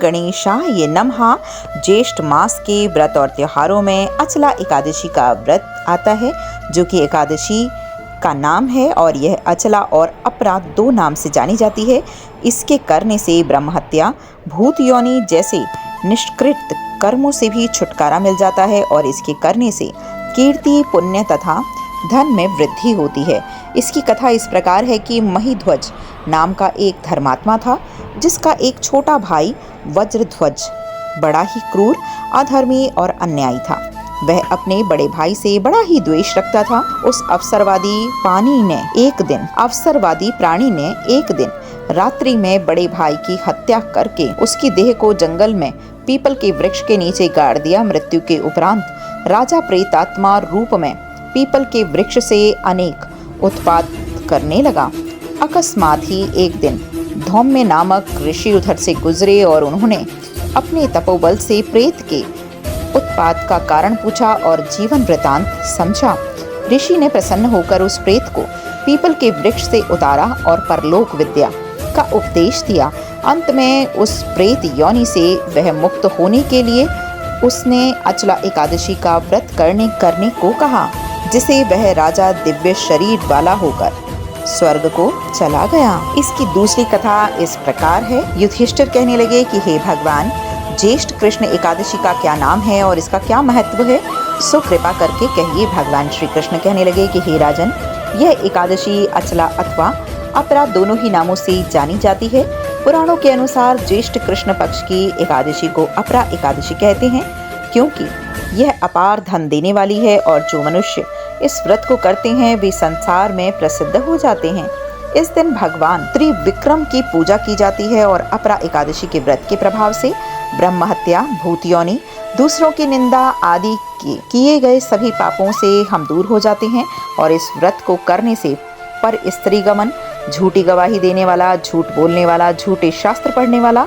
गणेशाय नमः। ज्येष्ठ मास के व्रत और त्योहारों में अचला एकादशी का व्रत आता है, जो कि एकादशी का नाम है और यह अचला और अपरा 2 नाम से जानी जाती है। इसके करने से ब्रह्म हत्या, भूत योनि जैसे निष्कृत कर्मों से भी छुटकारा मिल जाता है और इसके करने से कीर्ति, पुण्य तथा धन में वृद्धि होती है। इसकी कथा इस प्रकार है कि महिध्वज नाम का एक धर्मात्मा था, जिसका एक छोटा भाई वज्रध्वज बड़ा ही क्रूर, अधर्मी और अन्यायी था। वह अपने बड़े भाई से बड़ा ही द्वेष रखता था। उस अवसरवादी प्राणी ने एक दिन रात्रि में बड़े भाई की हत्या करके उसकी देह को जंगल में पीपल के वृक्ष के नीचे गाड़ दिया। मृत्यु के उपरांत राजा प्रेतात्मा रूप में पीपल के वृक्ष से अनेक उत्पात करने लगा। अकस्मात ही एक दिन धौम्य नामक ऋषि उधर से गुजरे और उन्होंने अपने तपोबल से प्रेत के उत्पात का कारण पूछा और जीवन वृतांत समझा। ऋषि ने प्रसन्न होकर उस प्रेत को पीपल के वृक्ष से उतारा और परलोक विद्या का उपदेश दिया। अंत में उस प्रेत योनि से वह मुक्त होने के लिए उसने अचला एकादशी का व्रत करने को कहा, जिसे वह राजा दिव्य शरीर वाला होकर स्वर्ग को चला गया। इसकी दूसरी कथा इस प्रकार है। युधिष्ठिर कहने लगे कि हे भगवान, ज्येष्ठ कृष्ण एकादशी का क्या नाम है और इसका क्या महत्व है, सो कृपा करके कहिए। भगवान श्री कृष्ण कहने लगे कि हे राजन, यह एकादशी अचला अथवा अपरा दोनों ही नामों से जानी जाती है। पुराणों के अनुसार ज्येष्ठ कृष्ण पक्ष की एकादशी को अपरा एकादशी कहते हैं, क्योंकि यह अपार धन देने वाली है और जो मनुष्य इस व्रत को करते हैं वे संसार में प्रसिद्ध हो जाते हैं। इस दिन भगवान त्रिविक्रम की पूजा की जाती है और अपरा एकादशी के व्रत के प्रभाव से ब्रह्म हत्या, भूत योनि, दूसरों की निंदा आदि किए गए सभी पापों से हम दूर हो जाते हैं। और इस व्रत को करने से पर स्त्री गमन, झूठी गवाही देने वाला, झूठ बोलने वाला, झूठे शास्त्र पढ़ने वाला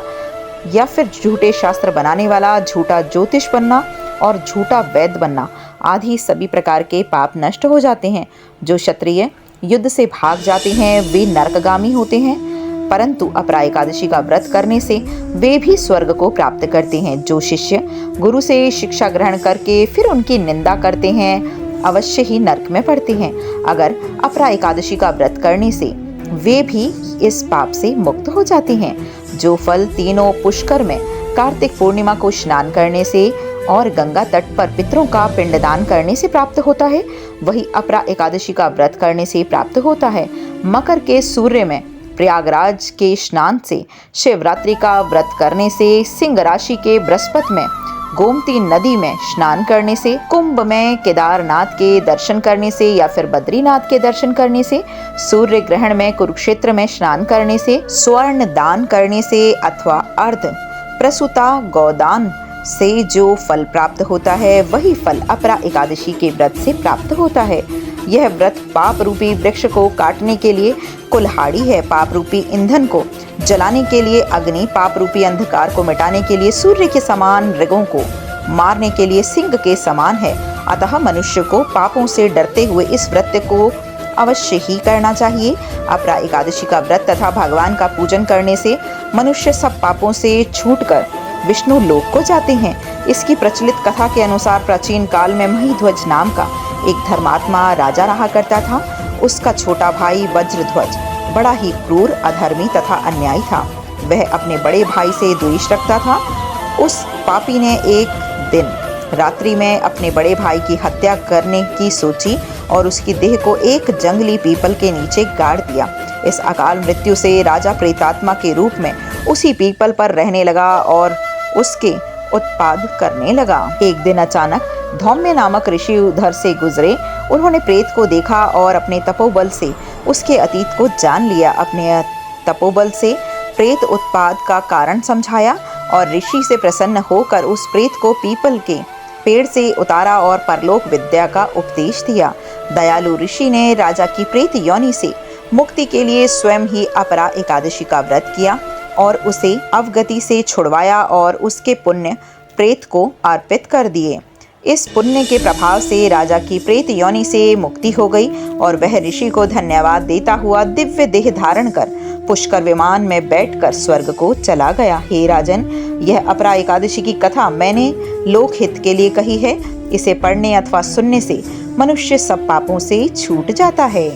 या फिर झूठे शास्त्र बनाने वाला, झूठा ज्योतिष बनना और झूठा वैद्य बनना आदि सभी प्रकार के पाप नष्ट हो जाते हैं। जो क्षत्रिय युद्ध से भाग जाते हैं वे नरकगामी होते हैं, परंतु अपरा एकादशी का व्रत करने से वे भी स्वर्ग को प्राप्त करते हैं। जो शिष्य गुरु से शिक्षा ग्रहण करके फिर उनकी निंदा करते हैं अवश्य ही नरक में पड़ते हैं। अगर अपरा एकादशी का व्रत करने से वे भी इस पाप से मुक्त हो जाते हैं। जो फल तीनों पुष्कर में कार्तिक पूर्णिमा को स्नान करने से और गंगा तट पर पितरों का पिंडदान करने से प्राप्त होता है, वही अपरा एकादशी का व्रत करने से प्राप्त होता है। मकर के सूर्य में प्रयागराज के स्नान से, शिवरात्रि का व्रत करने से, सिंह राशि के बृहस्पति में गोमती नदी में स्नान करने से, कुंभ में केदारनाथ के दर्शन करने से या फिर बद्रीनाथ के दर्शन करने से, सूर्य ग्रहण में कुरुक्षेत्र में स्नान करने से, स्वर्ण दान करने से अथवा अर्ध प्रसूता गोदान से जो फल प्राप्त होता है वही फल अपरा एकादशी के व्रत से प्राप्त होता है। यह व्रत पाप रूपी वृक्ष को काटने के लिए कुल्हाड़ी है, पाप रूपी ईंधन को जलाने के लिए अग्नि, पाप रूपी अंधकार को मिटाने के लिए सूर्य के समान, मृगों को मारने के लिए सिंह के समान है। अतः मनुष्य को पापों से डरते हुए इस व्रत को अवश्य ही करना चाहिए। अपरा एकादशी का व्रत तथा भगवान का पूजन करने से मनुष्य सब पापों से छूटकर विष्णु लोक को जाते हैं। इसकी प्रचलित कथा के अनुसार प्राचीन काल में महिध्वज नाम का एक धर्मात्मा राजा रहा करता था। उसका छोटा भाई वज्रध्वज बड़ा ही क्रूर, अधर्मी तथा अन्यायी था। वह अपने बड़े भाई से द्वेष रखता था। उस पापी ने एक दिन रात्रि में अपने बड़े भाई की हत्या करने की सोची और उसकी देह को एक जंगली पीपल के नीचे गाड़ दिया। इस अकाल मृत्यु से राजा प्रेतात्मा के रूप में उसी पीपल पर रहने लगा और उसके उत्पाद करने लगा। एक दिन अचानक धौम्य नामक ऋषि उधर से गुजरे। उन्होंने प्रेत को देखा और अपने तपोबल से उसके अतीत को जान लिया। अपने तपोबल से प्रेत उत्पाद का कारण समझाया और ऋषि से प्रसन्न होकर उस प्रेत को पीपल के पेड़ से उतारा और परलोक विद्या का उपदेश दिया। दयालु ऋषि ने राजा की प्रेत योनि से मुक्ति के लिए स्वयं ही अपरा एकादशी का व्रत किया और उसे अवगति से छुड़वाया और उसके पुण्य प्रेत को अर्पित कर दिए। इस पुण्य के प्रभाव से राजा की प्रेत योनि से मुक्ति हो गई और वह ऋषि को धन्यवाद देता हुआ दिव्य देह धारण कर पुष्कर विमान में बैठकर स्वर्ग को चला गया। हे राजन, यह अपरा एकादशी की कथा मैंने लोकहित के लिए कही है। इसे पढ़ने अथवा सुनने से मनुष्य सब पापों से छूट जाता है।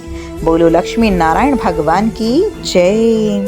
बोलो लक्ष्मी नारायण भगवान की जय।